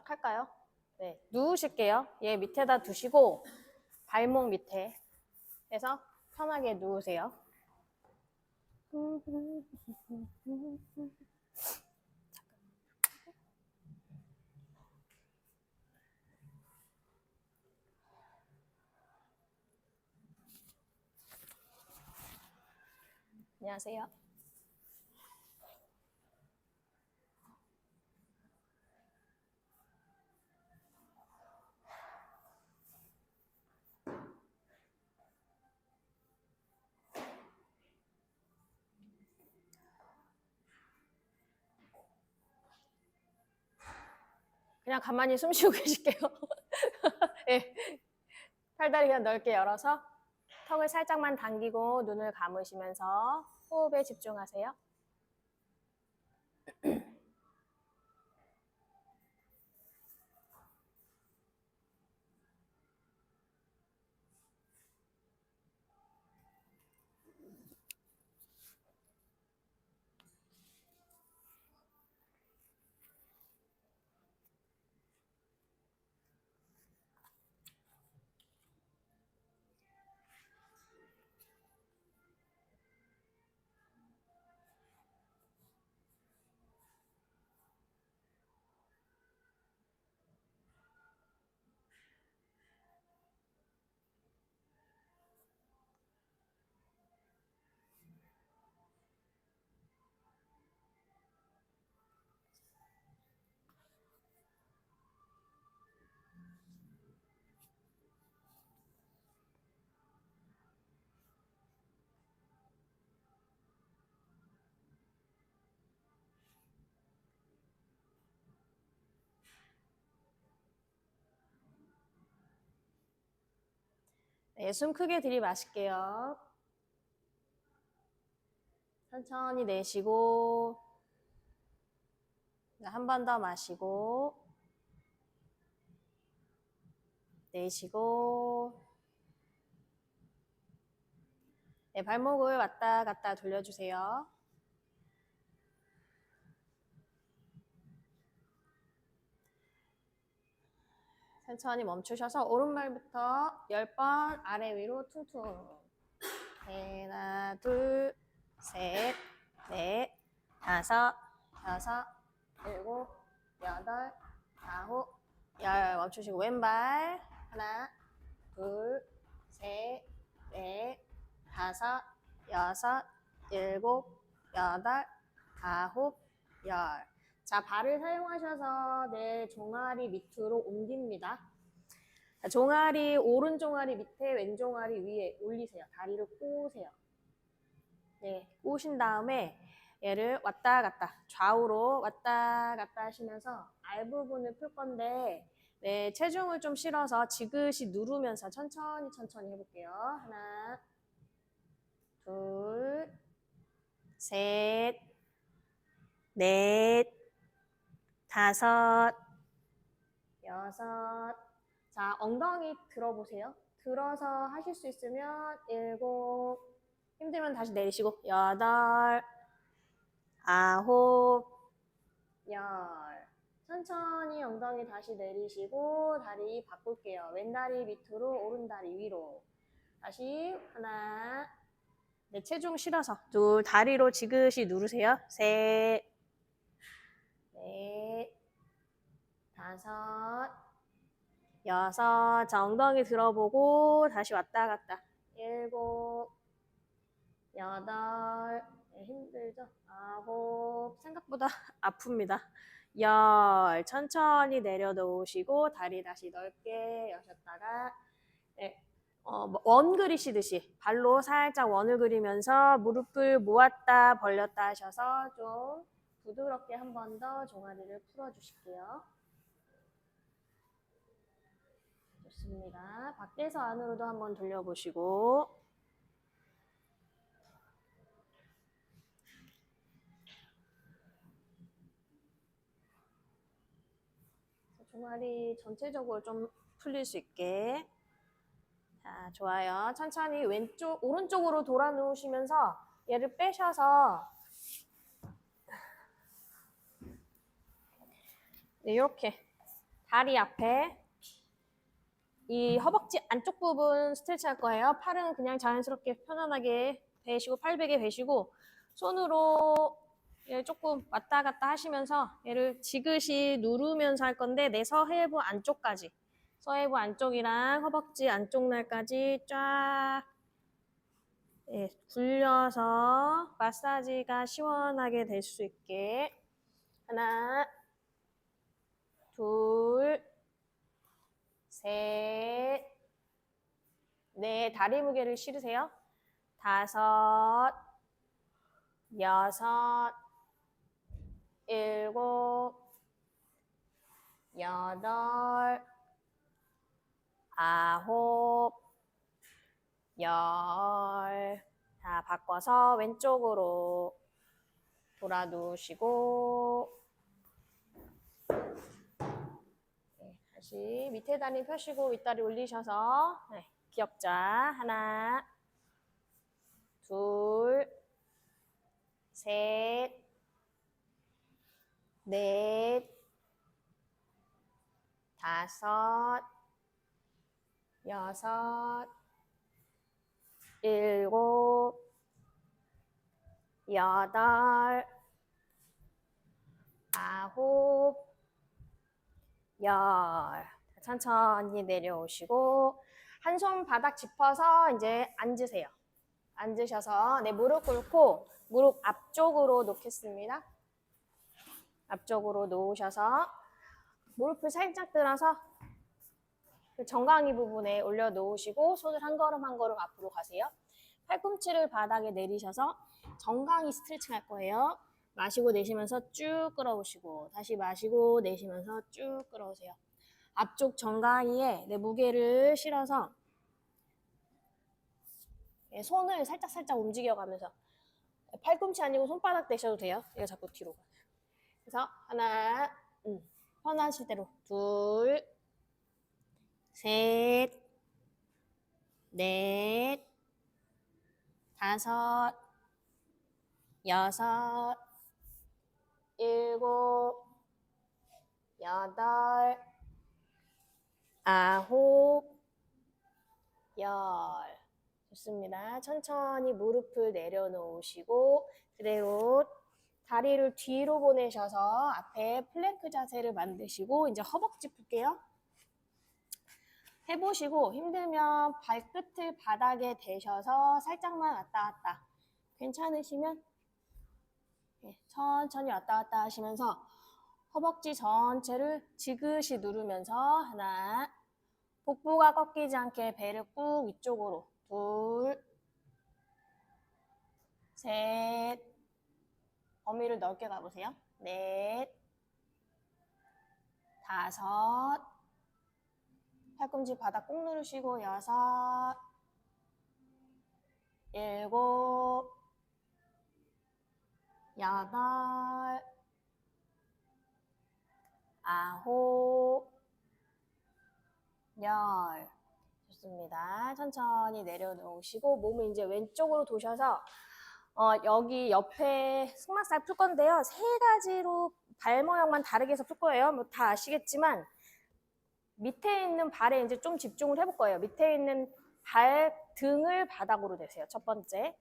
시작할까요? 네, 누우실게요. 얘 밑에다 두시고 발목 밑에 해서 편하게 누우세요. 안녕하세요. 그냥 가만히 숨 쉬고 계실게요. 네, 팔다리 그냥 넓게 열어서 턱을 살짝만 당기고 눈을 감으시면서 호흡에 집중하세요. 네, 숨 크게 들이마실게요. 천천히 내쉬고 한 번 더 마시고 내쉬고 네, 발목을 왔다 갔다 돌려주세요. 천천히 멈추셔서 오른발부터 10번 아래 위로 퉁퉁. 하나, 둘, 셋, 넷, 다섯, 여섯, 일곱, 여덟, 아홉, 열. 멈추시고 왼발 하나, 둘, 셋, 넷, 다섯, 여섯, 일곱, 여덟, 아홉, 열. 자, 발을 사용하셔서 내 종아리 밑으로 옮깁니다. 자, 종아리, 오른 종아리 밑에 왼 종아리 위에 올리세요. 다리를 꼬으세요. 네, 꼬신 다음에 얘를 왔다 갔다 좌우로 왔다 갔다 하시면서 알 부분을 풀 건데 네, 체중을 좀 실어서 지그시 누르면서 천천히 해볼게요. 하나, 둘, 셋, 넷, 다섯, 여섯. 자, 엉덩이 들어보세요. 들어서 하실 수 있으면 일곱, 힘들면 다시 내리시고 여덟, 아홉, 열. 천천히 엉덩이 다시 내리시고 다리 바꿀게요. 왼다리 밑으로 오른다리 위로. 다시 하나, 네, 체중 실어서 둘, 다리로 지그시 누르세요. 셋, 넷, 다섯, 여섯. 자, 엉덩이 들어보고 다시 왔다 갔다. 일곱, 여덟, 네, 힘들죠? 아홉, 생각보다 아픕니다. 열, 천천히 내려놓으시고 다리 다시 넓게 여셨다가 네, 원 그리시듯이 발로 살짝 원을 그리면서 무릎을 모았다 벌렸다 하셔서 좀 부드럽게 한 번 더 종아리를 풀어주실게요. 좋습니다. 밖에서 안으로도 한번 돌려보시고 종아리 전체적으로 좀 풀릴 수 있게. 자, 좋아요. 천천히 오른쪽으로 돌아 누우시면서 얘를 빼셔서 네, 이렇게 다리 앞에 이 허벅지 안쪽 부분 스트레치 할 거예요. 팔은 그냥 자연스럽게 편안하게 베시고 팔베개 베시고 손으로 얘 조금 왔다 갔다 하시면서 얘를 지그시 누르면서 할 건데 내 서해부 안쪽까지 서해부 안쪽이랑 허벅지 안쪽 날까지 쫙 굴려서 마사지가 시원하게 될 수 있게 하나 둘 셋 넷 다리 무게를 실으세요. 다섯 여섯 일곱 여덟 아홉 열 자, 바꿔서 왼쪽으로 돌아 누우시고 다시 밑에 다리 펴시고 윗다리 올리셔서 기역자 하나 둘 셋 넷 다섯 여섯 일곱 여덟 아홉 열 천천히 내려오시고 한 손 바닥 짚어서 이제 앉으세요. 앉으셔서 무릎 꿇고 무릎 앞쪽으로 놓겠습니다. 앞쪽으로 놓으셔서 무릎을 살짝 들어서 그 정강이 부분에 올려놓으시고 손을 한 걸음 한 걸음 앞으로 가세요. 팔꿈치를 바닥에 내리셔서 정강이 스트레칭 할 거예요. 마시고 내쉬면서 쭉 끌어오시고 다시 마시고 내쉬면서 쭉 끌어오세요. 앞쪽 정강이에 내 무게를 실어서 손을 살짝 움직여가면서 팔꿈치 아니고 손바닥 대셔도 돼요. 이거 자꾸 뒤로. 그래서 하나, 편하실 대로 둘, 셋, 넷, 다섯, 여섯, 일곱, 여덟, 아홉, 열. 좋습니다. 천천히 무릎을 내려놓으시고 그대로 다리를 뒤로 보내셔서 앞에 플랭크 자세를 만드시고 이제 허벅지 풀게요. 해보시고 힘들면 발끝을 바닥에 대셔서 살짝만 왔다 갔다. 괜찮으시면 천천히 왔다 갔다 하시면서 허벅지 전체를 지그시 누르면서 하나, 복부가 꺾이지 않게 배를 꾹 위쪽으로 둘, 셋, 범위를 넓게 가보세요. 넷, 다섯, 팔꿈치 바닥 꾹 누르시고 여섯, 일곱, 여덟, 아홉, 열. 좋습니다. 천천히 내려놓으시고 몸을 이제 왼쪽으로 도셔서 여기 옆에 승마살 풀 건데요. 세 가지로 발 모양만 다르게 해서 풀 거예요. 뭐 다 아시겠지만 밑에 있는 발에 이제 좀 집중을 해볼 거예요. 밑에 있는 발등을 바닥으로 대세요. 첫 번째.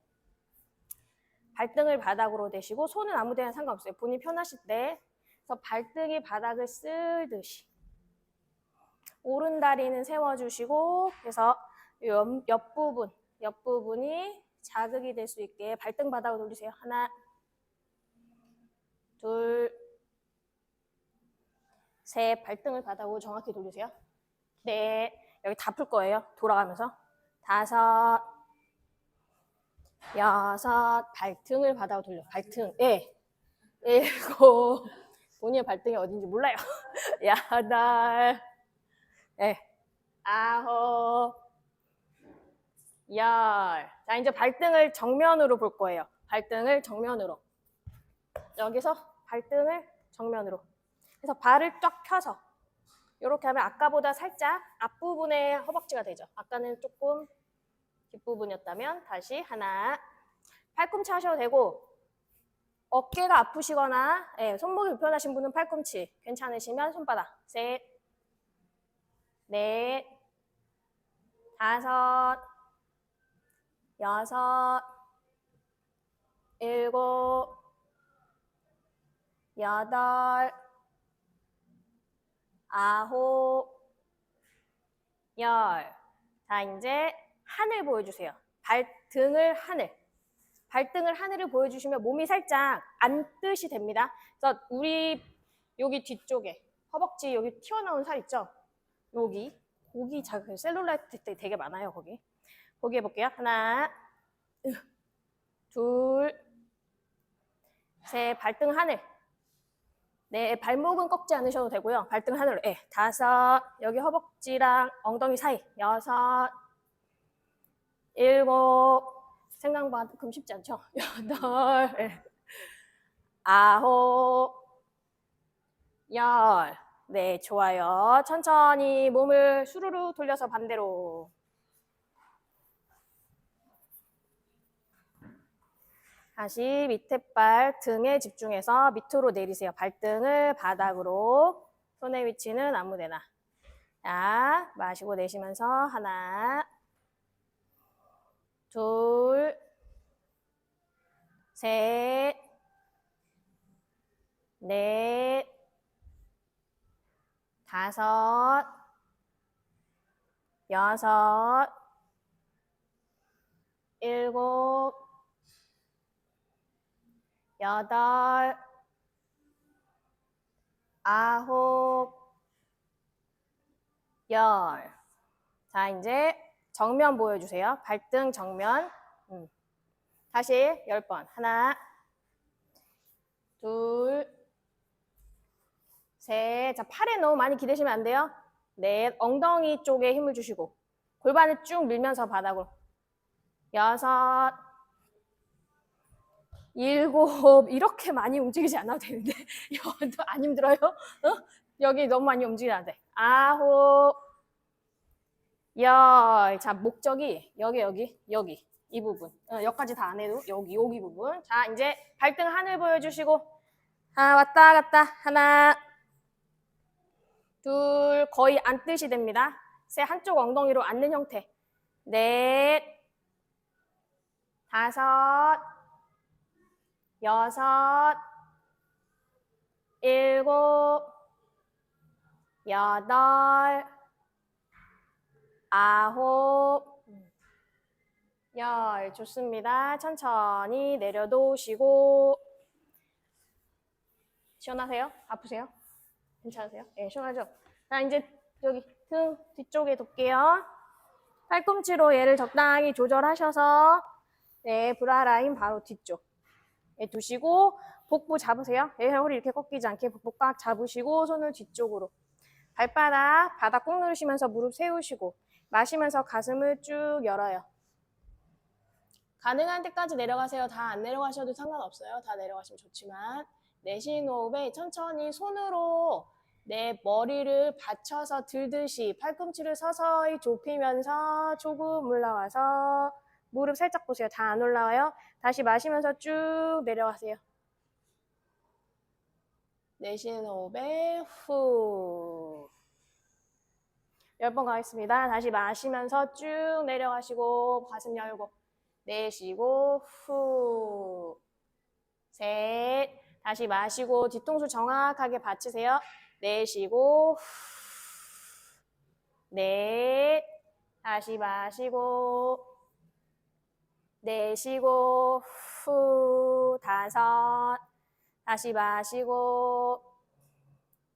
발등을 바닥으로 대시고 손은 아무 데나 상관없어요. 본인 편하실 때. 그래서 발등이 바닥을 쓸듯이. 오른 다리는 세워주시고 그래서 옆부분이 자극이 될 수 있게 발등 바닥을 돌리세요. 하나, 둘, 셋, 발등을 바닥으로 정확히 돌리세요. 넷, 여기 다 풀 거예요. 돌아가면서. 다섯, 여섯, 발등을 바닥으로 돌려. 발등, 일곱, 본인의 발등이 어딘지 몰라요. 여덟, 아홉, 열. 자, 이제 발등을 정면으로 볼 거예요. 발등을 정면으로. 여기서 발등을 정면으로. 그래서 발을 쫙 펴서 이렇게 하면 아까보다 살짝 앞부분에 허벅지가 되죠. 아까는 조금 뒷부분이었다면 다시 하나. 팔꿈치 하셔도 되고 어깨가 아프시거나 손목이 불편하신 분은 팔꿈치 괜찮으시면 손바닥 셋, 넷, 다섯, 여섯, 일곱, 여덟, 아홉, 열. 자, 이제 하늘 보여주세요. 발등을 하늘. 발등을 하늘을 보여주시면 몸이 살짝 앉듯이 됩니다. 그래서 우리 여기 뒤쪽에 허벅지 여기 튀어나온 살 있죠? 여기 거기 셀룰라이트 되게 많아요. 거기 해볼게요. 하나, 둘, 셋. 발등 하늘. 네, 발목은 꺾지 않으셔도 되고요. 발등 하늘로. 네, 다섯. 여기 허벅지랑 엉덩이 사이. 여섯, 일곱. 생각만큼 쉽지 않죠? 여덟, 아홉, 열. 네, 좋아요. 천천히 몸을 수루루 돌려서 반대로. 다시 밑에 발 등에 집중해서 밑으로 내리세요. 발등을 바닥으로. 손의 위치는 아무데나. 자, 마시고 내쉬면서 하나, 둘, 셋, 넷, 다섯, 여섯, 일곱, 여덟, 아홉, 열. 자, 이제 정면 보여주세요. 발등 정면. 다시 10번. 하나, 둘, 셋. 자, 팔에 너무 많이 기대시면 안 돼요. 넷. 엉덩이 쪽에 힘을 주시고 골반을 쭉 밀면서 바닥으로. 여섯, 일곱. 이렇게 많이 움직이지 않아도 되는데 안 힘들어요? 여기 너무 많이 움직이면 안 돼. 아홉, 열. 자, 목적이 여기 이 부분. 여기까지 다 안 해도 여기 부분. 자, 이제 발등 하늘 보여주시고 왔다 갔다. 하나, 둘. 거의 앉듯이 됩니다. 셋. 한쪽 엉덩이로 앉는 형태. 넷, 다섯, 여섯, 일곱, 여덟, 아홉, 열. 좋습니다. 천천히 내려놓으시고. 시원하세요? 아프세요? 괜찮으세요? 네, 시원하죠? 자, 이제 여기 등 뒤쪽에 둘게요. 팔꿈치로 얘를 적당히 조절하셔서 네, 브라라인 바로 뒤쪽. 네, 두시고 복부 잡으세요. 네, 허리 이렇게 꺾이지 않게 복부 꽉 잡으시고 손을 뒤쪽으로. 발바닥 바닥 꾹 누르시면서 무릎 세우시고 마시면서 가슴을 쭉 열어요. 가능한 데까지 내려가세요. 다 안 내려가셔도 상관없어요. 다 내려가시면 좋지만 내쉬는 호흡에 천천히 손으로 내 머리를 받쳐서 들듯이 팔꿈치를 서서히 좁히면서 조금 올라와서 무릎 살짝 보세요. 다 안 올라와요. 다시 마시면서 쭉 내려가세요. 내쉬는 호흡에 후. 10번 가겠습니다. 다시 마시면서 쭉 내려가시고 가슴 열고 내쉬고 후. 셋. 다시 마시고 뒤통수 정확하게 받치세요. 내쉬고 후. 넷. 다시 마시고 내쉬고 후. 다섯. 다시 마시고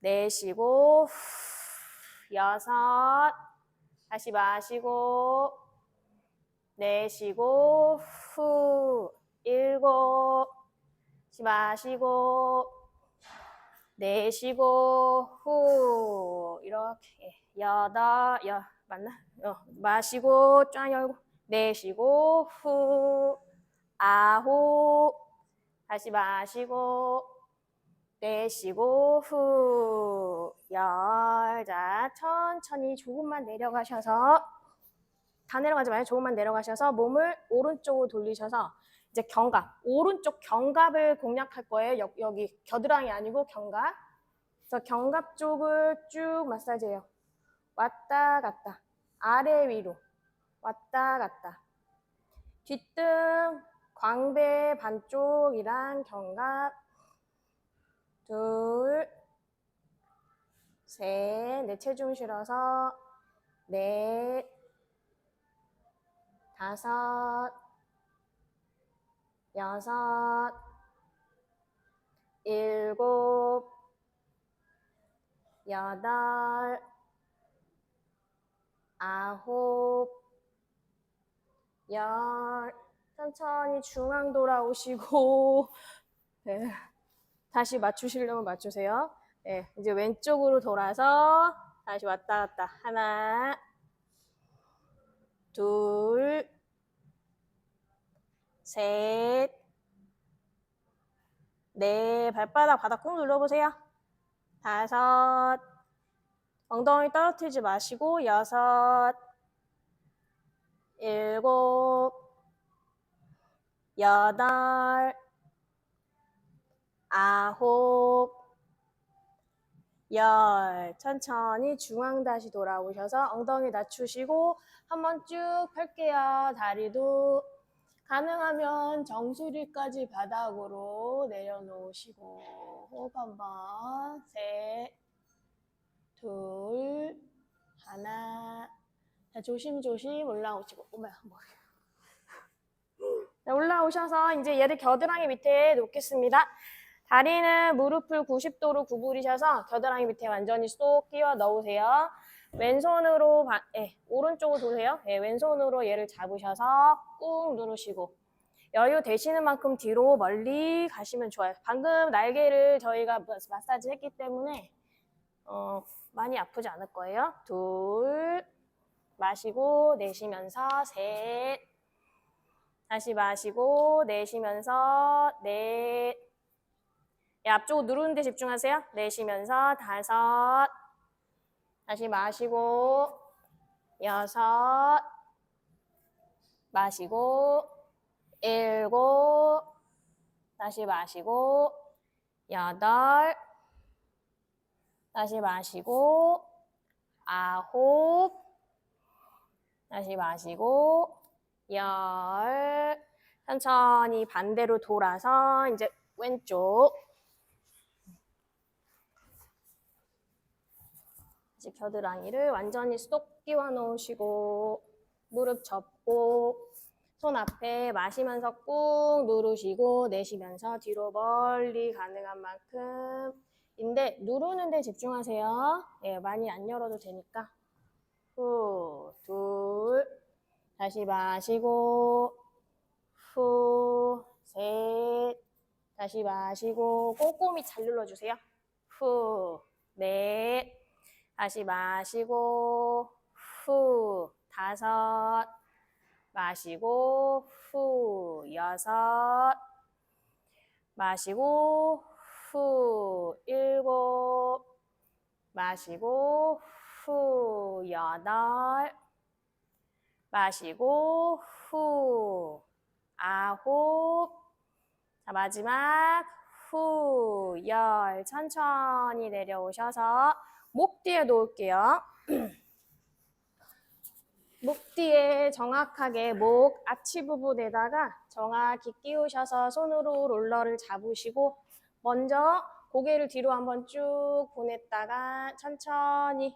내쉬고 후. 여섯. 다시 마시고 내쉬고 후. 일곱. 다시 마시고 내쉬고 후. 이렇게 여덟. 맞나? 마시고 쫙 열고 내쉬고 후. 아홉. 다시 마시고 내쉬고 후. 열. 자, 천천히 조금만 내려가셔서 다 내려가지 마요. 조금만 내려가셔서 몸을 오른쪽으로 돌리셔서 이제 견갑, 오른쪽 견갑을 공략할 거예요. 여기 겨드랑이 아니고 견갑. 그래서 견갑 쪽을 쭉 마사지해요. 왔다 갔다. 아래 위로 왔다 갔다. 뒷등 광배 반쪽이랑 견갑. 둘, 셋, 내 체중 실어서 넷, 다섯, 여섯, 일곱, 여덟, 아홉, 열. 천천히 중앙 돌아오시고 네. 다시 맞추시려면 맞추세요. 네, 이제 왼쪽으로 돌아서 다시 왔다 갔다. 하나, 둘, 셋, 넷. 발바닥 바닥 꾹 눌러보세요. 다섯, 엉덩이 떨어뜨리지 마시고 여섯, 일곱, 여덟, 아홉, 열. 천천히 중앙 다시 돌아오셔서 엉덩이 낮추시고 한번 쭉 펼게요. 다리도 가능하면 정수리까지 바닥으로 내려놓으시고 호흡 한번. 셋, 둘, 하나. 자, 조심조심 올라오시고. 어머야, 뭐. 자, 올라오셔서 이제 얘를 겨드랑이 밑에 놓겠습니다. 다리는 무릎을 90도로 구부리셔서 겨드랑이 밑에 완전히 쏙 끼워 넣으세요. 왼손으로 오른쪽으로 도세요. 왼손으로 얘를 잡으셔서 꾹 누르시고 여유 되시는 만큼 뒤로 멀리 가시면 좋아요. 방금 날개를 저희가 마사지 했기 때문에 많이 아프지 않을 거예요. 둘, 마시고 내쉬면서 셋, 다시 마시고 내쉬면서 넷. 앞쪽으로 누르는 데 집중하세요. 내쉬면서 다섯, 다시 마시고 여섯, 마시고 일곱, 다시 마시고 여덟, 다시 마시고 아홉, 다시 마시고 열. 천천히 반대로 돌아서 이제 왼쪽. 이제 겨드랑이를 완전히 쏙 끼워 놓으시고 무릎 접고 손 앞에 마시면서 꾹 누르시고 내쉬면서 뒤로 멀리 가능한 만큼인데 누르는 데 집중하세요. 예, 많이 안 열어도 되니까. 후, 둘, 다시 마시고 후, 셋, 다시 마시고 꼼꼼히 잘 눌러주세요. 후, 넷, 다시 마시고 후, 다섯, 마시고 후, 여섯, 마시고 후, 일곱, 마시고 후, 여덟, 마시고 후, 아홉. 자, 마지막 후, 열. 천천히 내려오셔서 목 뒤에 놓을게요. 목 뒤에 정확하게 목 아치 부분에다가 정확히 끼우셔서 손으로 롤러를 잡으시고 먼저 고개를 뒤로 한번 쭉 보냈다가 천천히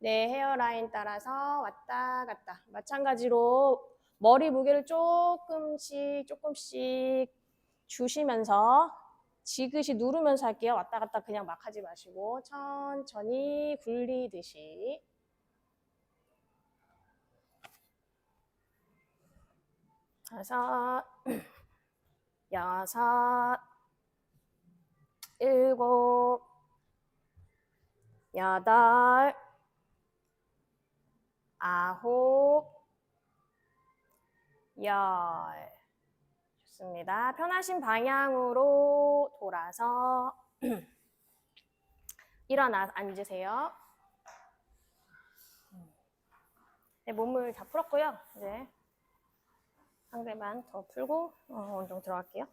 내 헤어라인 따라서 왔다 갔다. 마찬가지로 머리 무게를 조금씩 주시면서 지그시 누르면서 할게요. 왔다 갔다 그냥 막 하지 마시고 천천히 굴리듯이. 다섯, 여섯, 일곱, 여덟, 아홉, 열. 좋습니다. 편하신 방향으로 돌아서 일어나 앉으세요. 네, 몸을 다 풀었고요. 이제 상대만 더 풀고 운동 들어갈게요.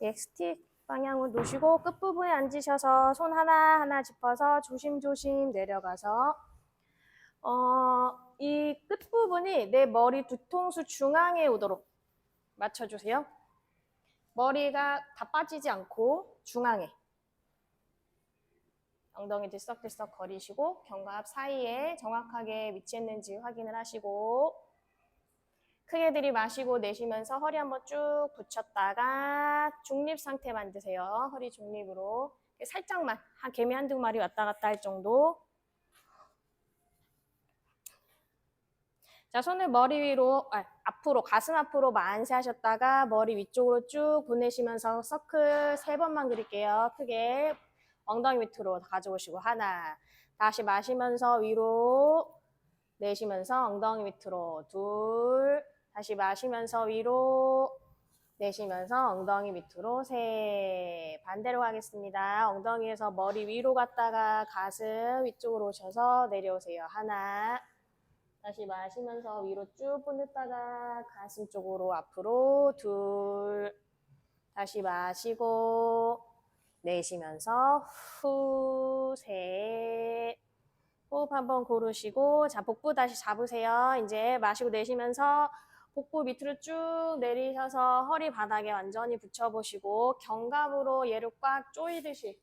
예, 스틱 방향으로 놓으시고 끝부분에 앉으셔서 손 하나하나 짚어서 조심조심 내려가서 이 끝부분이 내 머리 뒤통수 중앙에 오도록 맞춰주세요. 머리가 다 빠지지 않고 중앙에. 엉덩이 들썩들썩 거리시고 견갑 사이에 정확하게 위치했는지 확인을 하시고 크게 들이마시고 내쉬면서 허리 한번 쭉 붙였다가 중립 상태 만드세요. 허리 중립으로. 살짝만, 개미 한두 마리 왔다 갔다 할 정도. 자, 손을 머리 위로, 앞으로, 가슴 앞으로 만세 하셨다가 머리 위쪽으로 쭉 보내시면서 서클 3번만 그릴게요. 크게 엉덩이 밑으로 가져오시고 하나. 다시 마시면서 위로 내쉬면서 엉덩이 밑으로 둘. 다시 마시면서 위로 내쉬면서 엉덩이 밑으로 셋. 반대로 가겠습니다. 엉덩이에서 머리 위로 갔다가 가슴 위쪽으로 오셔서 내려오세요. 하나. 다시 마시면서 위로 쭉 보냈다가 가슴 쪽으로 앞으로 둘. 다시 마시고 내쉬면서 후 셋. 호흡 한번 고르시고 자 복부 다시 잡으세요. 이제 마시고 내쉬면서 복부 밑으로 쭉 내리셔서 허리 바닥에 완전히 붙여보시고 견갑으로 얘를 꽉 조이듯이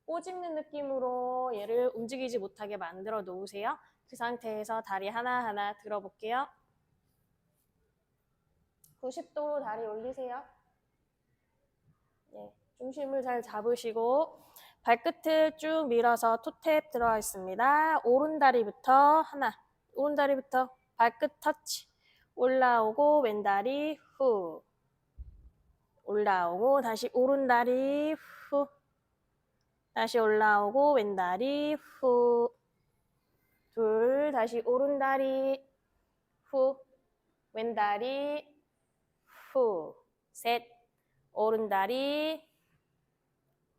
꼬집는 느낌으로 얘를 움직이지 못하게 만들어 놓으세요. 그 상태에서 다리 하나하나 들어볼게요. 90도로 다리 올리세요. 네, 중심을 잘 잡으시고 발끝을 쭉 밀어서 토탭 들어가 있습니다. 오른다리부터 하나, 오른다리부터 발끝 터치. 올라오고 왼다리 후. 올라오고 다시 오른다리 후. 다시 올라오고 왼다리 후. 둘, 다시 오른다리 후. 왼다리 후. 셋, 오른다리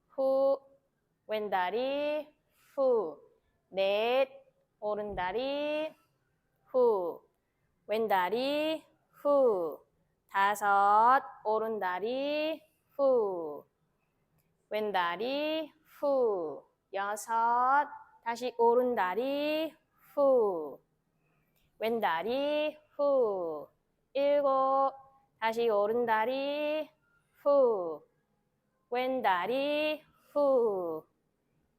후. 왼다리 후. 넷, 오른다리 후. 왼다리 후. 다섯, 오른다리 후. 왼다리 후. 여섯, 다시 오른다리 후. 왼다리 후. 일곱, 다시 오른다리 후. 왼다리 후.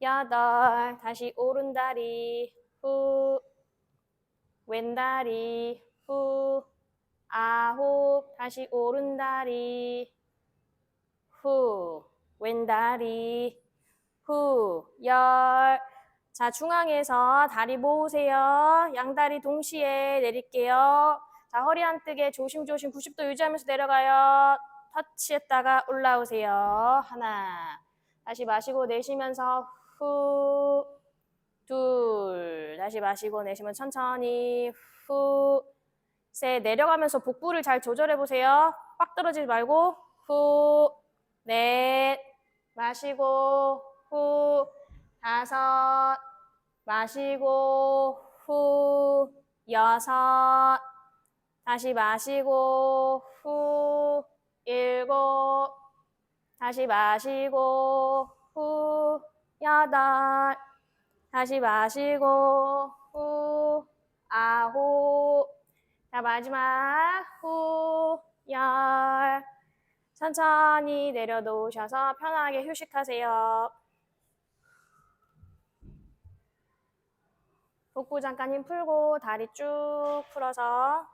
여덟, 다시 오른다리 후. 왼다리 후. 아홉, 다시 오른다리 후. 왼다리 후. 열. 자, 중앙에서 다리 모으세요. 양다리 동시에 내릴게요. 자, 허리 안 뜨게 조심조심 90도 유지하면서 내려가요. 터치했다가 올라오세요. 하나. 다시 마시고 내쉬면서 후. 둘. 다시 마시고 내쉬면 천천히 후. 셋. 내려가면서 복부를 잘 조절해 보세요. 빡 떨어지지 말고 후. 넷. 마시고 후. 다섯. 마시고 후. 여섯. 다시 마시고 후. 일곱. 다시 마시고 후. 여덟. 다시 마시고 후. 아홉. 자, 마지막 후. 열. 천천히 내려놓으셔서 편하게 휴식하세요. 복부 잠깐 힘 풀고 다리 쭉 풀어서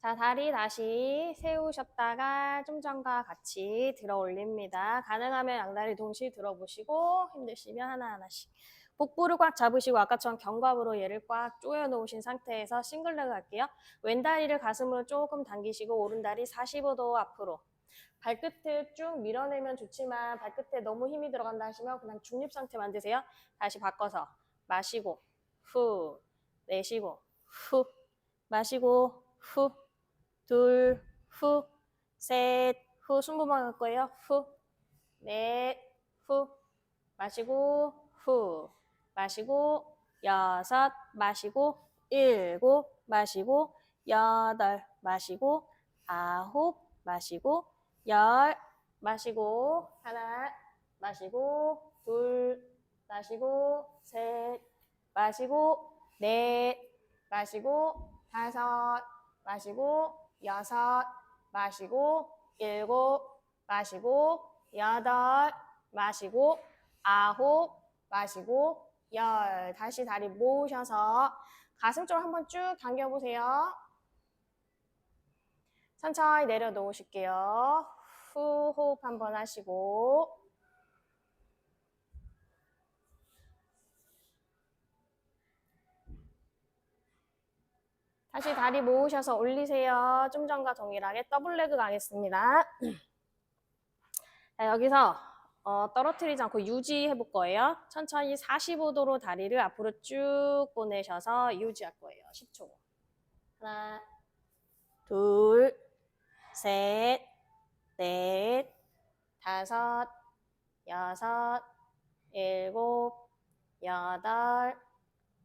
자, 다리 다시 세우셨다가 좀 전과 같이 들어 올립니다. 가능하면 양다리 동시에 들어보시고 힘드시면 하나하나씩. 복부를 꽉 잡으시고 아까처럼 견갑으로 얘를 꽉 조여 놓으신 상태에서 싱글레그 할게요. 왼다리를 가슴으로 조금 당기시고 오른다리 45도 앞으로. 발끝을 쭉 밀어내면 좋지만 발끝에 너무 힘이 들어간다 하시면 그냥 중립 상태 만드세요. 다시 바꿔서 마시고 후. 내쉬고 후. 마시고 후. 둘, 후, 셋, 후, 숨 부어갈 거예요. 후, 넷, 후, 마시고, 후, 마시고, 여섯 마시고 일곱 마시고 여덟 마시고 아홉 마시고 열 마시고 하나 마시고 둘 마시고 셋 마시고 넷 마시고 다섯 마시고 여섯 마시고 일곱 마시고 여덟 마시고 아홉 마시고 열. 다시 다리 모으셔서 가슴 쪽으로 한번 쭉 당겨보세요. 천천히 내려놓으실게요. 후 호흡 한번 하시고 다시 다리 모으셔서 올리세요. 좀 전과 동일하게 더블레그 가겠습니다. 자, 여기서 떨어뜨리지 않고 유지해 볼 거예요. 천천히 45도로 다리를 앞으로 쭉 보내셔서 유지할 거예요. 10초. 하나, 둘, 셋, 넷, 다섯, 여섯, 일곱, 여덟,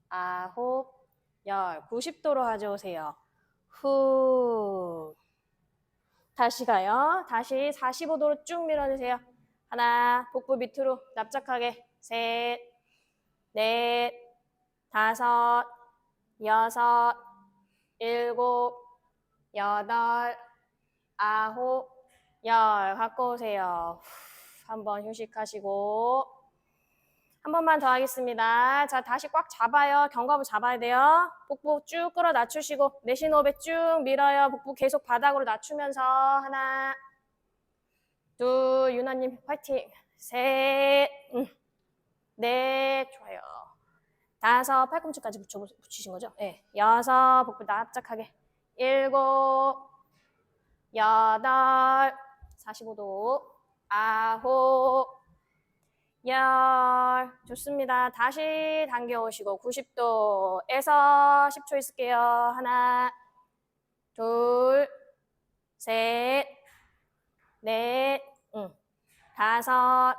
아홉, 열. 90도로 가져오세요. 후. 다시 가요. 다시 45도로 쭉 밀어주세요. 하나, 복부 밑으로 납작하게. 셋, 넷, 다섯, 여섯, 일곱, 여덟, 아홉, 열. 갖고 오세요. 한번 휴식하시고. 한 번만 더 하겠습니다. 자, 다시 꽉 잡아요. 견갑을 잡아야 돼요. 복부 쭉 끌어 낮추시고 내쉬는 호흡에 쭉 밀어요. 복부 계속 바닥으로 낮추면서 하나, 둘, 유나님 화이팅. 셋, 넷, 좋아요. 다섯, 팔꿈치까지 붙이신 거죠? 네. 여섯, 복부 납작하게. 일곱, 여덟, 45도, 아홉, 열. 좋습니다. 다시 당겨오시고 90도에서 10초 있을게요. 하나, 둘, 셋, 넷, 다섯,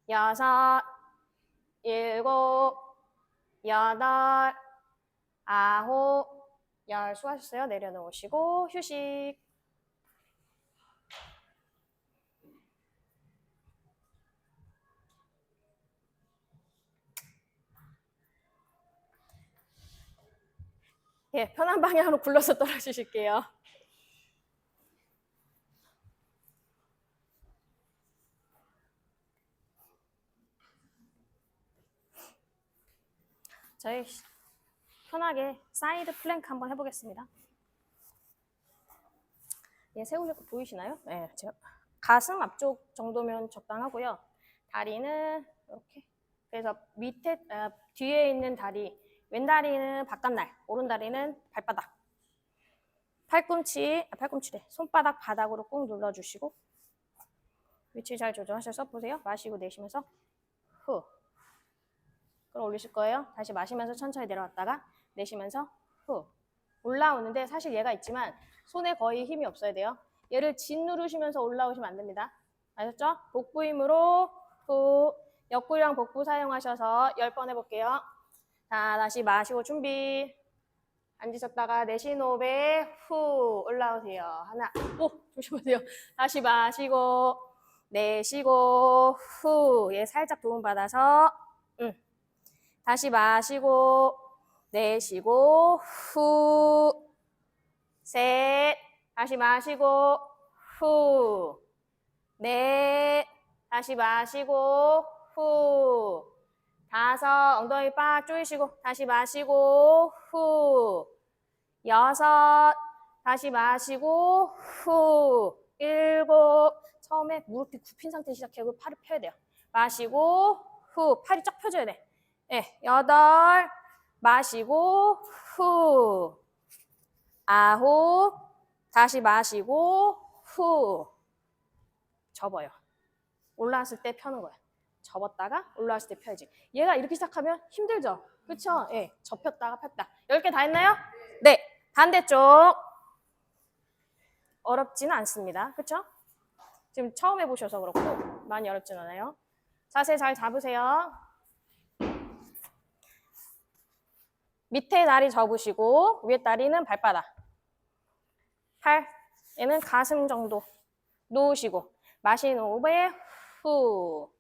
여섯, 일곱, 여덟, 아홉, 열. 수고하셨어요. 내려놓으시고 휴식. 예, 편한 방향으로 굴러서 떨어지실게요. 저희 편하게 사이드 플랭크 한번 해보겠습니다. 예, 세우셔서 보이시나요? 네, 제가 가슴 앞쪽 정도면 적당하고요. 다리는 이렇게. 그래서 밑에 뒤에 있는 다리, 왼 다리는 바깥날, 오른 다리는 발바닥. 팔꿈치래. 손바닥 바닥으로 꾹 눌러주시고 위치 잘 조정하셔서 보세요. 마시고 내쉬면서 후. 끌어올리실 거예요. 다시 마시면서 천천히 내려왔다가 내쉬면서 후. 올라오는데 사실 얘가 있지만 손에 거의 힘이 없어야 돼요. 얘를 짓누르시면서 올라오시면 안 됩니다. 아셨죠? 복부 힘으로 후. 옆구리랑 복부 사용하셔서 10번 해볼게요. 자, 다시 마시고 준비. 앉으셨다가 내쉬는 호흡에 후 올라오세요. 하나, 조심하세요. 다시 마시고 내쉬고 후. 얘 살짝 도움 받아서 다시 마시고 내쉬고 후. 셋. 다시 마시고 후. 넷. 다시 마시고 후. 다섯. 엉덩이 빡 조이시고 다시 마시고 후. 여섯. 다시 마시고 후. 일곱. 처음에 무릎이 굽힌 상태 시작하고 팔을 펴야 돼요. 마시고 후. 팔이 쫙 펴져야 돼. 네. 여덟. 마시고 후. 아홉. 다시 마시고 후. 접어요. 올라왔을 때 펴는 거예요. 접었다가 올라왔을 때 펴야지. 얘가 이렇게 시작하면 힘들죠? 그쵸? 예. 접혔다가 폈다. 10개 다 했나요? 네. 반대쪽. 어렵지는 않습니다. 그쵸? 지금 처음 해보셔서 그렇고 많이 어렵진 않아요. 자세 잘 잡으세요. 밑에 다리 접으시고 위에 다리는 발바닥. 팔, 얘는 가슴 정도 놓으시고 마시는 호흡에 후.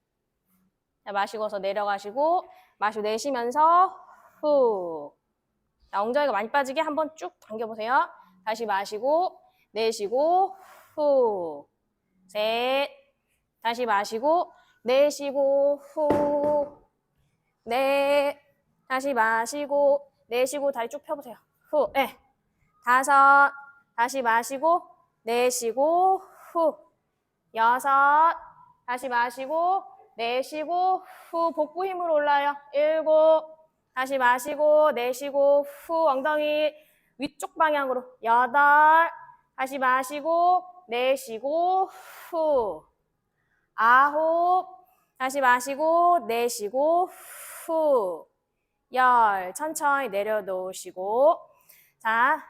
자, 마시고서 내려가시고 마시고 내쉬면서 후. 자, 엉덩이가 많이 빠지게 한번 쭉 당겨보세요. 다시 마시고 내쉬고 후. 셋. 다시 마시고 내쉬고 후. 넷. 다시 마시고 내쉬고 다리 쭉 펴보세요. 후. 네. 다섯. 다시 마시고 내쉬고 후. 여섯. 다시 마시고 내쉬고 후. 복부 힘으로 올라요. 일곱. 다시 마시고 내쉬고 후. 엉덩이 위쪽 방향으로. 여덟. 다시 마시고 내쉬고 후. 아홉. 다시 마시고 내쉬고 후. 열. 천천히 내려놓으시고 자,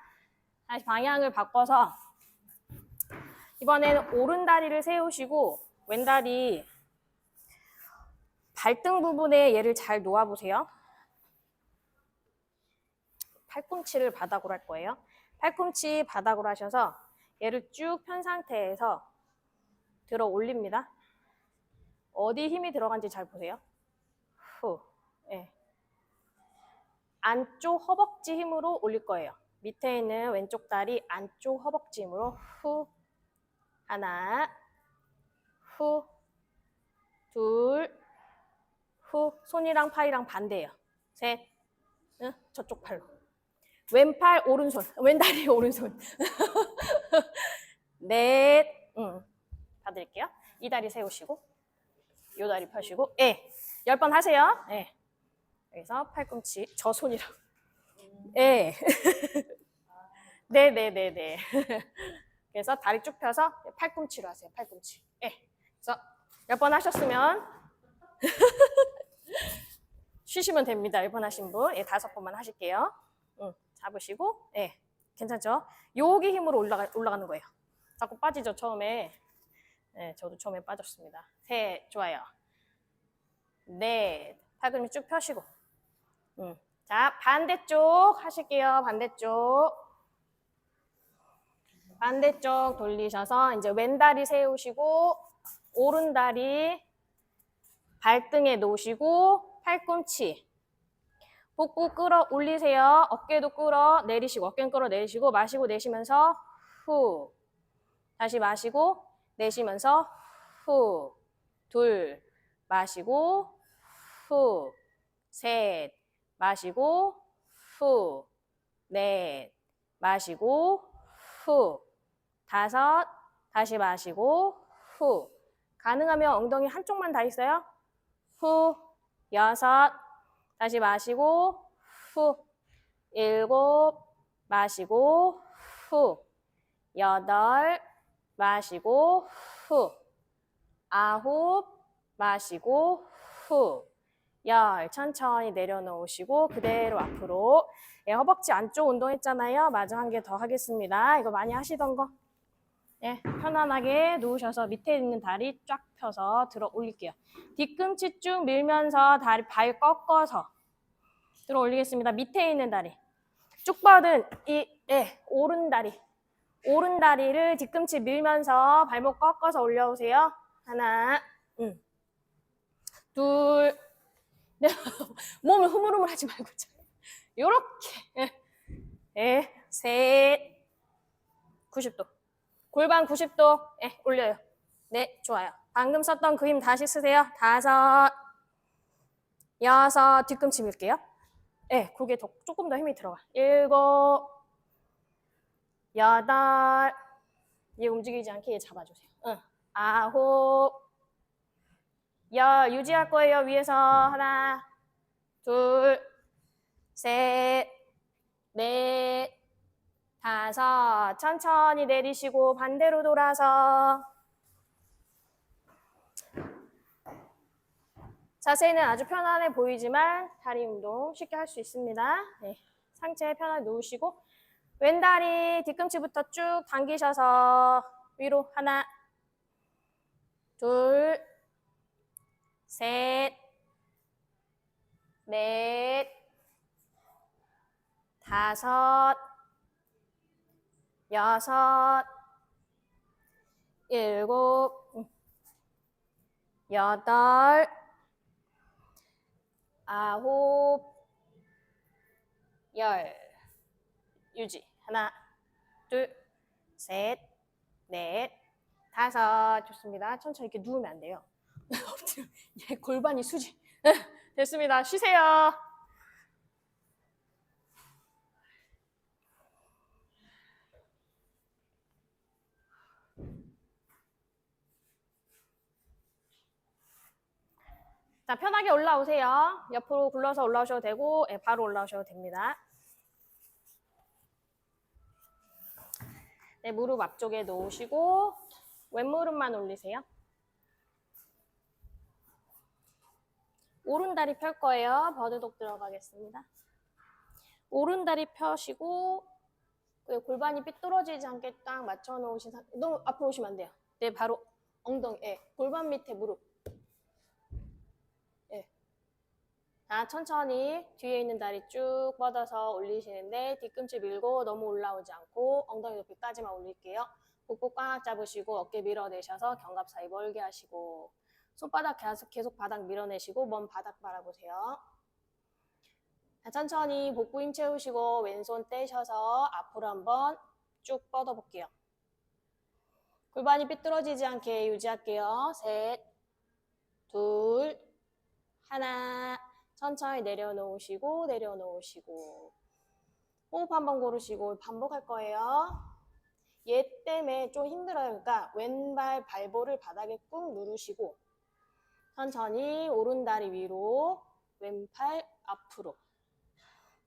다시 방향을 바꿔서 이번에는 오른 다리를 세우시고 왼다리 발등 부분에 얘를 잘 놓아보세요. 팔꿈치를 바닥으로 할 거예요. 팔꿈치 바닥으로 하셔서 얘를 쭉 편 상태에서 들어 올립니다. 어디 힘이 들어간지 잘 보세요. 후. 네. 안쪽 허벅지 힘으로 올릴 거예요. 밑에 있는 왼쪽 다리 안쪽 허벅지 힘으로 후. 하나. 후. 둘. 후. 손이랑 팔이랑 반대예요. 셋. 응? 저쪽 팔로. 왼팔 오른손. 왼다리 오른손. 넷. 받을게요. 이 다리 세우시고 이 다리 펴시고 예. 10번 하세요. 예. 여기서 팔꿈치 저 손이랑 예. 네네네네. 그래서 다리 쭉 펴서 팔꿈치로 하세요. 팔꿈치. 예. 그래서 10번 하셨으면 쉬시면 됩니다. 1번 하신 분. 예, 5번만 하실게요. 잡으시고 예. 괜찮죠? 여기 힘으로 올라가는 거예요. 자꾸 빠지죠, 처음에. 네, 저도 처음에 빠졌습니다. 셋, 좋아요. 넷, 팔꿈치 쭉 펴시고. 자, 반대쪽 하실게요. 반대쪽. 반대쪽 돌리셔서 이제 왼다리 세우시고 오른다리 발등에 놓으시고 팔꿈치. 복부 끌어 올리세요. 어깨도 끌어 내리시고 어깨는 끌어 내리시고 마시고 내쉬면서 후. 다시 마시고 내쉬면서 후. 둘. 마시고 후. 셋. 마시고 후. 넷. 마시고 후. 다섯. 다시 마시고 후. 가능하면 엉덩이 한쪽만 다 있어요. 후. 여섯. 다시 마시고 후. 일곱. 마시고 후. 여덟. 마시고 후. 아홉. 마시고 후. 열. 천천히 내려놓으시고 그대로 앞으로. 예, 허벅지 안쪽 운동했잖아요. 마저 한 개 더 하겠습니다. 이거 많이 하시던 거. 예, 편안하게 누우셔서 밑에 있는 다리 쫙 펴서 들어 올릴게요. 뒤꿈치 쭉 밀면서 다리 발 꺾어서 들어 올리겠습니다. 밑에 있는 다리. 쭉 뻗은 오른 다리. 오른 다리를 뒤꿈치 밀면서 발목 꺾어서 올려오세요. 하나, 둘, 몸을 흐물흐물하지 말고 요렇게 셋, 90도. 골반 90도 올려요. 네, 좋아요. 방금 썼던 그 힘 다시 쓰세요. 다섯, 여섯, 뒤꿈치 밀게요. 네, 그게 조금 더 힘이 들어가. 일곱, 여덟, 얘 움직이지 않게 얘 잡아주세요. 아홉, 열 유지할 거예요. 위에서 하나, 둘, 셋, 넷, 다섯. 천천히 내리시고 반대로 돌아서. 자세는 아주 편안해 보이지만 다리 운동 쉽게 할 수 있습니다. 네, 상체 편하게 놓으시고 왼다리 뒤꿈치부터 쭉 당기셔서 위로 하나, 둘, 셋, 넷, 다섯, 여섯, 일곱, 여덟, 아홉, 열. 유지. 하나, 둘, 셋, 넷, 다섯. 좋습니다. 천천히 이렇게 누우면 안 돼요. 얘 골반이 수직. 됐습니다. 쉬세요. 자, 편하게 올라오세요. 옆으로 굴러서 올라오셔도 되고, 예, 바로 올라오셔도 됩니다. 네, 무릎 앞쪽에 놓으시고, 왼무릎만 올리세요. 오른다리 펼 거예요. 버드독 들어가겠습니다. 오른다리 펴시고, 골반이 삐뚤어지지 않게 딱 맞춰 놓으신 상태. 너무 앞으로 오시면 안 돼요. 네, 바로 엉덩이, 예, 골반 밑에 무릎. 예. 자, 천천히 뒤에 있는 다리 쭉 뻗어서 올리시는데 뒤꿈치 밀고 너무 올라오지 않고 엉덩이 높이까지만 올릴게요. 복부 꽉 잡으시고 어깨 밀어내셔서 견갑 사이 멀게 하시고 손바닥 계속 바닥 밀어내시고 먼 바닥 바라보세요. 자, 천천히 복부 힘 채우시고 왼손 떼셔서 앞으로 한번 쭉 뻗어볼게요. 골반이 삐뚤어지지 않게 유지할게요. 셋, 둘, 하나. 천천히 내려놓으시고 내려놓으시고 호흡 한번 고르시고 반복할 거예요. 얘 때문에 좀 힘들어요. 그러니까 왼발 발볼을 바닥에 꾹 누르시고 천천히 오른다리 위로 왼팔 앞으로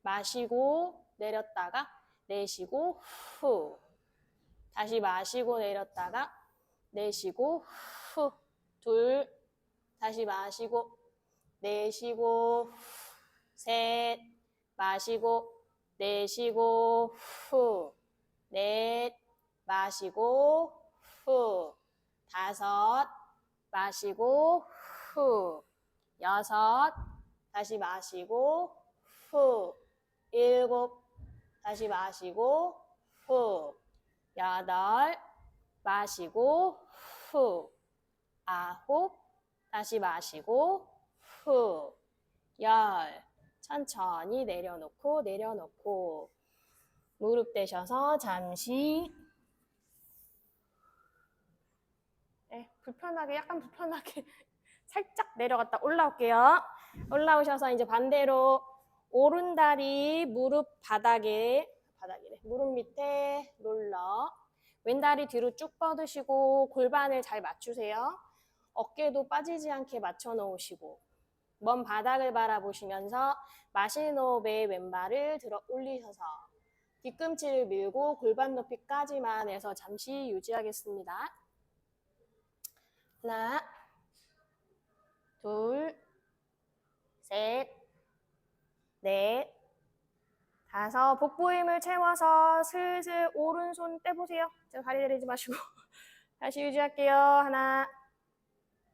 마시고 내렸다가 내쉬고 후 다시 마시고 내렸다가 내쉬고 후 둘 다시 마시고 내쉬고 셋 마시고 내쉬고 후 넷 마시고 후 다섯 마시고 후 여섯 다시 마시고 후 일곱 다시 마시고 후 여덟 마시고 후 아홉 다시 마시고 후 열 천천히 내려놓고 무릎 대셔서 잠시 네, 약간 불편하게 살짝 내려갔다 올라올게요. 올라오셔서 이제 반대로 오른다리 무릎 바닥이래. 무릎 밑에 롤러 왼다리 뒤로 쭉 뻗으시고 골반을 잘 맞추세요. 어깨도 빠지지 않게 맞춰 놓으시고 먼 바닥을 바라보시면서 마시는 호흡에 왼발을 들어 올리셔서 뒤꿈치를 밀고 골반 높이까지만 해서 잠시 유지하겠습니다. 하나, 둘, 셋, 넷, 다섯. 복부 힘을 채워서 슬슬 오른손 떼보세요. 제가 다리 내리지 마시고 다시 유지할게요. 하나,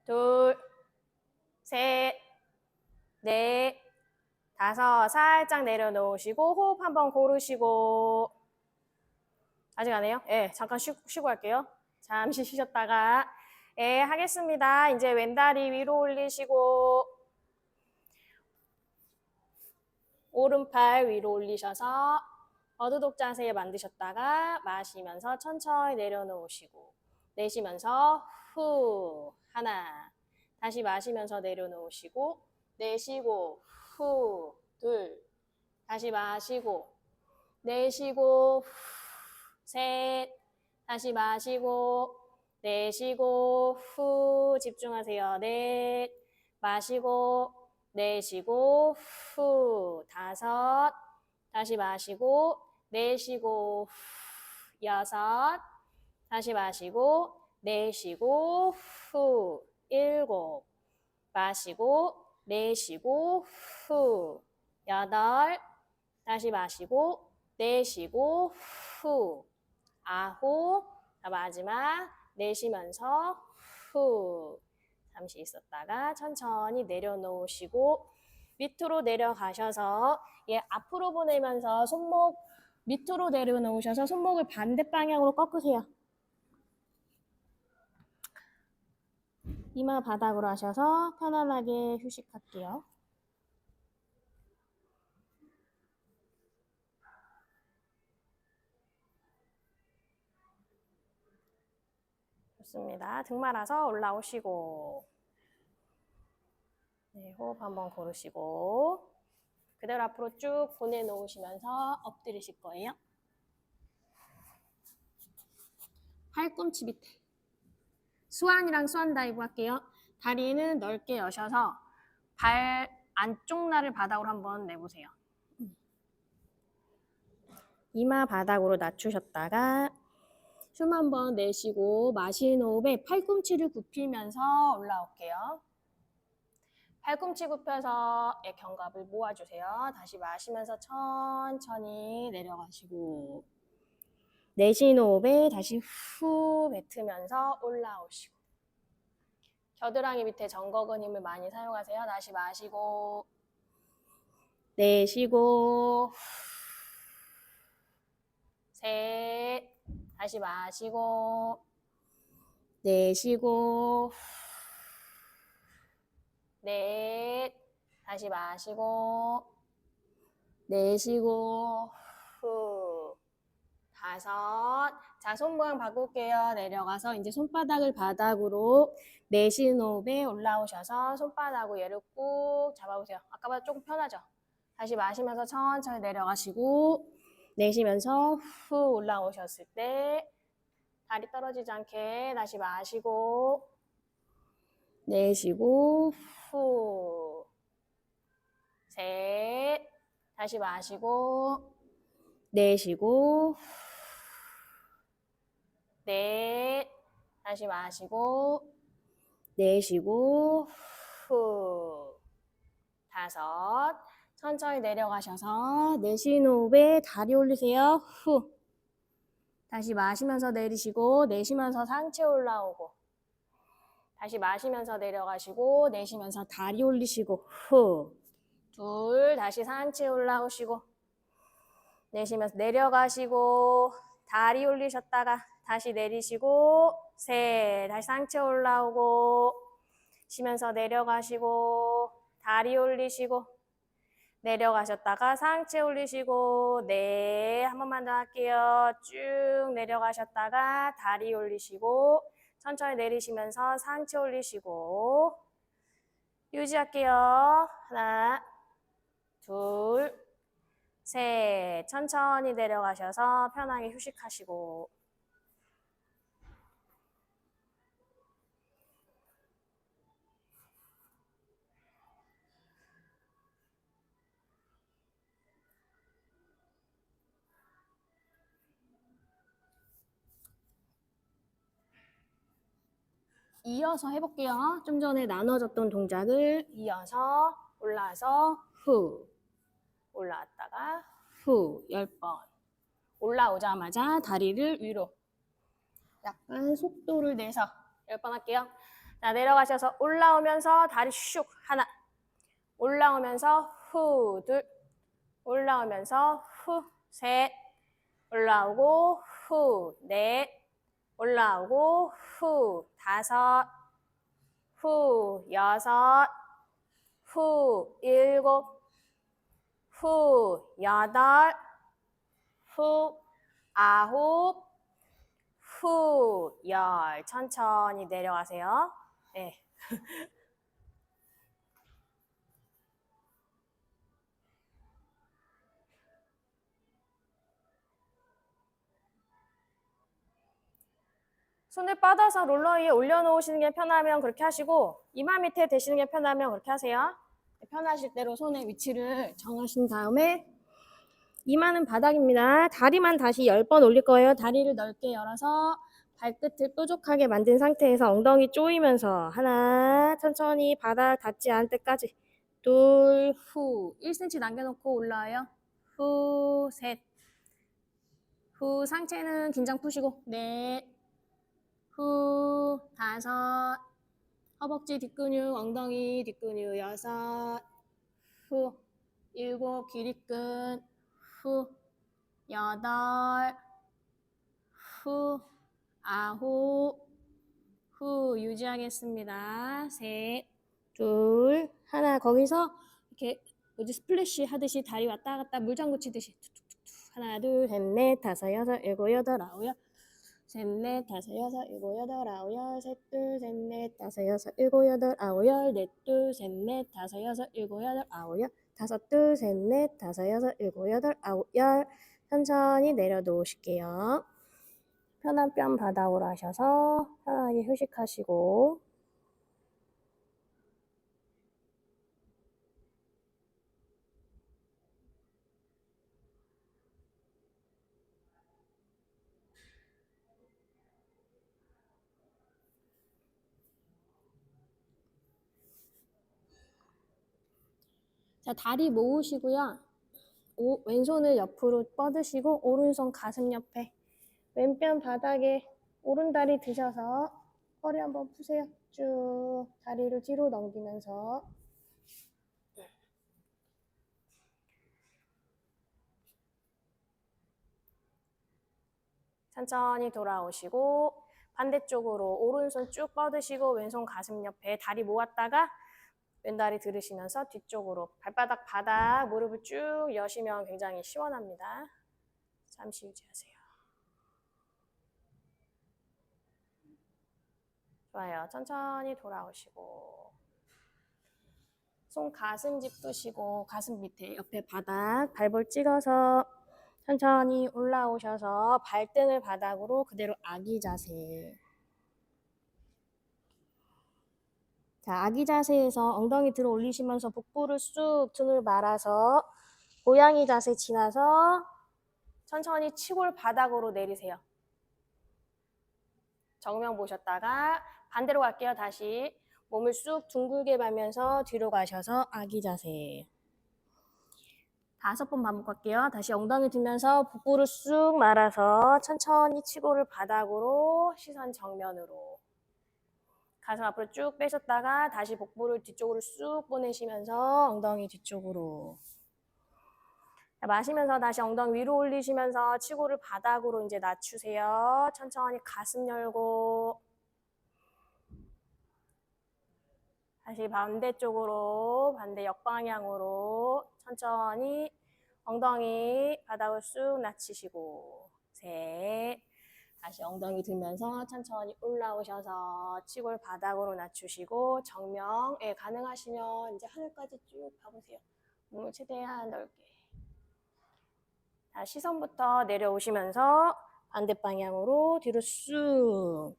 둘, 셋, 넷, 다섯. 살짝 내려놓으시고 호흡 한번 고르시고 아직 안 해요? 예, 잠깐 쉬고 할게요. 잠시 쉬셨다가 예, 하겠습니다. 이제 왼다리 위로 올리시고 오른팔 위로 올리셔서 버드독 자세 만드셨다가 마시면서 천천히 내려놓으시고 내쉬면서 후 하나 다시 마시면서 내려놓으시고 내쉬고 후 둘 다시 마시고 내쉬고 셋 다시 마시고 내쉬고 후 집중하세요. 넷 마시고 내쉬고 후 다섯 다시 마시고 내쉬고 후 여섯 다시 마시고 내쉬고 후 일곱 마시고 내쉬고 후 여덟 다시 마시고 내쉬고 후 아홉 마지막 내쉬면서 후 잠시 있었다가 천천히 내려놓으시고 밑으로 내려가셔서 얘 앞으로 보내면서 손목 밑으로 내려놓으셔서 손목을 반대 방향으로 꺾으세요. 이마 바닥으로 하셔서 편안하게 휴식할게요. 좋습니다. 등 말아서 올라오시고 네, 호흡 한번 고르시고 그대로 앞으로 쭉 보내놓으시면서 엎드리실 거예요. 팔꿈치 밑에 수완이랑 수완 다이브 할게요. 다리는 넓게 여셔서 발 안쪽 날을 바닥으로 한번 내보세요. 이마 바닥으로 낮추셨다가 숨 한번 내쉬고 마시는 호흡에 팔꿈치를 굽히면서 올라올게요. 팔꿈치 굽혀서 견갑을 모아주세요. 다시 마시면서 천천히 내려가시고 내쉬는 호흡에 다시 후 뱉으면서 올라오시고 겨드랑이 밑에 정거근 힘을 많이 사용하세요. 다시 마시고 내쉬고 셋 다시 마시고 내쉬고 넷 다시 마시고 내쉬고 후 다섯 자 손 모양 바꿀게요. 내려가서 이제 손바닥을 바닥으로 내쉬는 호흡에 올라오셔서 손바닥으로 얘를 꾹 잡아보세요. 아까보다 조금 편하죠? 다시 마시면서 천천히 내려가시고 내쉬면서 후 올라오셨을 때 다리 떨어지지 않게 다시 마시고 내쉬고 후 셋 다시 마시고 내쉬고 넷 다시 마시고 내쉬고 후 다섯 천천히 내려가셔서 내쉬는 호흡에 다리 올리세요. 후 다시 마시면서 내리시고 내쉬면서 상체 올라오고 다시 마시면서 내려가시고 내쉬면서 다리 올리시고 후 둘 다시 상체 올라오시고 내쉬면서 내려가시고 다리 올리셨다가 다시 내리시고 셋 다시 상체 올라오고 쉬면서 내려가시고 다리 올리시고 내려가셨다가 상체 올리시고 네 한 번만 더 할게요. 쭉 내려가셨다가 다리 올리시고 천천히 내리시면서 상체 올리시고 유지할게요. 하나 둘 셋 천천히 내려가셔서 편하게 휴식하시고 이어서 해볼게요. 좀 전에 나눠졌던 동작을 이어서 올라와서 후 올라왔다가 후 10번 올라오자마자 다리를 위로 약간 속도를 내서 10번 할게요. 자 내려가셔서 올라오면서 다리 슉 하나 올라오면서 후 둘 올라오면서 후 셋 올라오고 후 넷 올라오고 후 다섯 후 여섯 후 일곱 후 여덟 후 아홉 후 열 천천히 내려가세요. 네. 손을 뻗어서 롤러 위에 올려놓으시는 게 편하면 그렇게 하시고 이마 밑에 대시는 게 편하면 그렇게 하세요. 편하실 대로 손의 위치를 정하신 다음에 이마는 바닥입니다. 다리만 다시 10번 올릴 거예요. 다리를 넓게 열어서 발끝을 뾰족하게 만든 상태에서 엉덩이 조이면서 하나 천천히 바닥 닿지 않을 때까지 둘, 후 1cm 남겨놓고 올라와요. 후, 셋 후 상체는 긴장 푸시고 넷 후 다섯 허벅지 뒷근육 엉덩이 뒷근육 여섯 후, 7, 길이끝, 후, 8, 후, 9, 후, 유지하겠습니다. 셋, 둘, 하나. 거기서 이렇게 뭐지 스플래시 하듯이 다리 왔다 갔다 물장구 치듯이 툭툭툭툭. 하나, 둘, 셋, 넷, 다섯, 여섯, 일곱, 여덟, 아홉, 열. 셋, 넷, 다섯, 여섯, 일곱, 여덟, 아홉, 열. 셋, 둘, 셋, 넷, 다섯, 여섯, 일곱, 여덟, 아홉, 열. 넷, 둘, 셋, 넷, 다섯, 여섯, 일곱, 여덟, 아홉, 열. 다섯, 둘, 셋, 넷, 다섯, 여섯, 일곱, 여덟, 아홉, 열. 천천히 내려놓으실게요. 편한 뺨 바닥으로 하셔서 편하게 휴식하시고. 자, 다리 모으시고요. 왼손을 옆으로 뻗으시고 오른손 가슴 옆에 왼편 바닥에 오른다리 드셔서 허리 한번 푸세요. 쭉 다리를 뒤로 넘기면서 천천히 돌아오시고 반대쪽으로 오른손 쭉 뻗으시고 왼손 가슴 옆에 다리 모았다가 왼다리 들으시면서 뒤쪽으로 발바닥 바닥 무릎을 쭉 여시면 굉장히 시원합니다. 잠시 유지하세요. 좋아요. 천천히 돌아오시고 손 가슴 짚으시고 가슴 밑에 옆에 바닥 발볼 찍어서 천천히 올라오셔서 발등을 바닥으로 그대로 아기 자세. 자, 아기 자세에서 엉덩이 들어 올리시면서 복부를 쑥 등을 말아서 고양이 자세 지나서 천천히 치골 바닥으로 내리세요. 정면 보셨다가 반대로 갈게요. 다시 몸을 쑥 둥글게 말면서 뒤로 가셔서 아기 자세. 5번 반복할게요. 다시 엉덩이 들면서 복부를 쑥 말아서 천천히 치골을 바닥으로 시선 정면으로. 가슴 앞으로 쭉 빼셨다가 다시 복부를 뒤쪽으로 쑥 보내시면서 엉덩이 뒤쪽으로. 마시면서 다시 엉덩이 위로 올리시면서 치골을 바닥으로 이제 낮추세요. 천천히 가슴 열고. 다시 반대쪽으로, 반대 역방향으로 천천히 엉덩이 바닥을 쑥 낮추시고. 셋. 다시 엉덩이 들면서 천천히 올라오셔서 치골 바닥으로 낮추시고 정면. 예, 가능하시면 이제 하늘까지 쭉 가보세요. 몸을 최대한 넓게. 자, 시선부터 내려오시면서 반대 방향으로 뒤로 쑥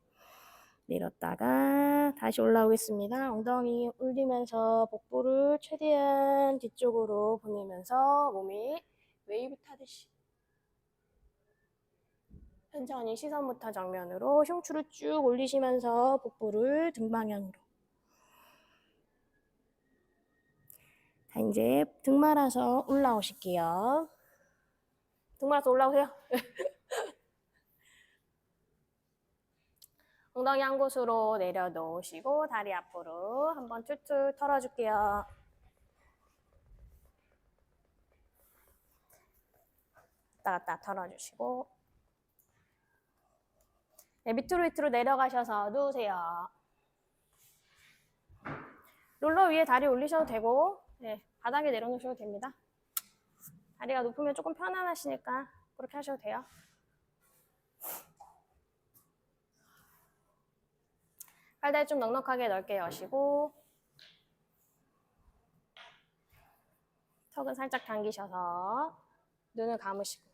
내렸다가 다시 올라오겠습니다. 엉덩이 올리면서 복부를 최대한 뒤쪽으로 보내면서 몸이 웨이브 타듯이 천천히 시선부터 정면으로 흉추를 쭉 올리시면서 복부를 등 방향으로. 자, 이제 등 말아서 올라오실게요. 등 말아서 올라오세요. 엉덩이 한 곳으로 내려놓으시고 다리 앞으로 한번 툴툴 털어줄게요. 왔다 갔다 털어주시고 네, 밑으로 내려가셔서 누우세요. 롤러 위에 다리 올리셔도 되고 네, 바닥에 내려놓으셔도 됩니다. 다리가 높으면 조금 편안하시니까 그렇게 하셔도 돼요. 팔다리 좀 넉넉하게 넓게 여시고 턱은 살짝 당기셔서 눈을 감으시고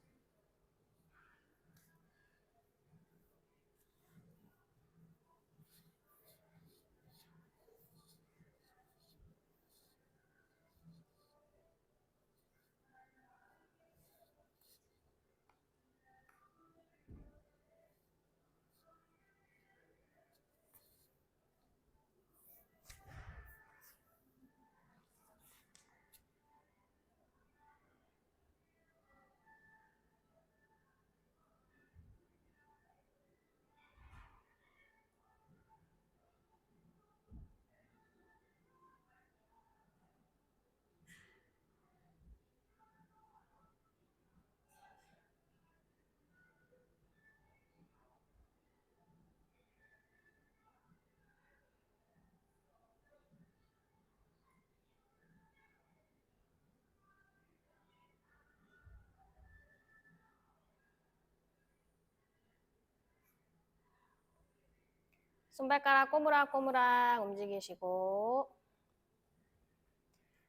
손발가락 꼬무락꼬무락 움직이시고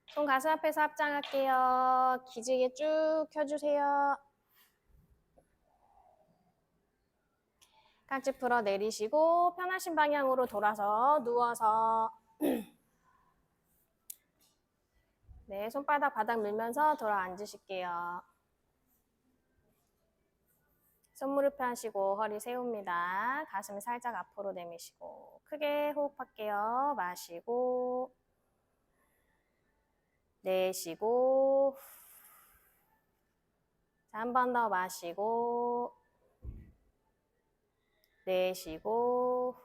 손 가슴 앞에서 합장할게요. 기지개 쭉 펴주세요. 깍지 풀어 내리시고 편하신 방향으로 돌아서 누워서 네, 손바닥 바닥 밀면서 돌아 앉으실게요. 손무릎 펴시고 허리 세웁니다. 가슴 살짝 앞으로 내미시고 크게 호흡할게요. 마시고 내쉬고 한 번 더 마시고 내쉬고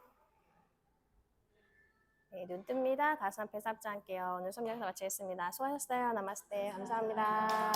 네, 눈 뜹니다. 가슴 앞에 잡지 않게요. 오늘 수업 영상 같이 했습니다. 수고하셨어요. 나마스테. 감사합니다.